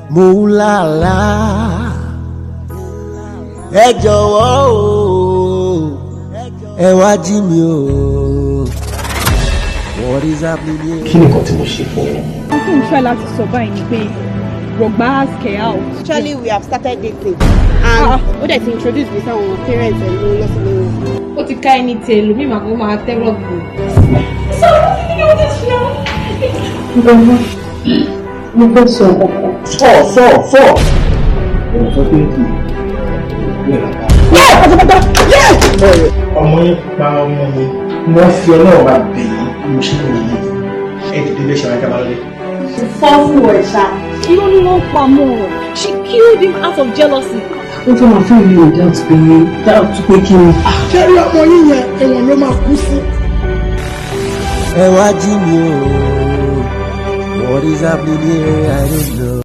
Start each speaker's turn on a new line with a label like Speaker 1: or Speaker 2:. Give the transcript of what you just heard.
Speaker 1: mo ń lálá ẹ jọ̀wọ́ o ẹ wá jí mi o. What is happening?
Speaker 2: Kí ni nǹkan tí mo ṣe fún ọ?
Speaker 3: Mo tún ń try láti sọ báyìí ni pé Rọ̀gbà ask her out.
Speaker 4: Actually, we have started dating. And ó dẹ̀ ti introduce me sáwọn parents ẹ̀ ló lọ sílé wọn.
Speaker 3: Ó ti ká ẹni tẹ lómi màá kó máa tẹ́wọ́ gbò.
Speaker 2: Mo fẹ́ sọ ọkọ̀. Sọ. Mo sọ pé kí ọmọ yẹn pa ọmọ mi. Wọ́n fi ọlọ́run bá bẹ̀ yín mo ṣe lè yí. Ẹ dìde bẹ́ẹ̀ ṣe wáyé kábàá lọ́lẹ̀.
Speaker 4: Fọ́ọ̀mù ẹ̀ ṣá.
Speaker 3: Irọ́ ló ló ń pa mọ́ ọ. She killed him out of jealousy.
Speaker 2: Ó fẹ́ máa fún ìlú doubt pé kí ni.
Speaker 4: Ṣé rí ọmọ yín yẹn ẹ̀wọ̀n ló máa kú sí?
Speaker 1: ẹ wá jí mi o. What is happening here? I don't know.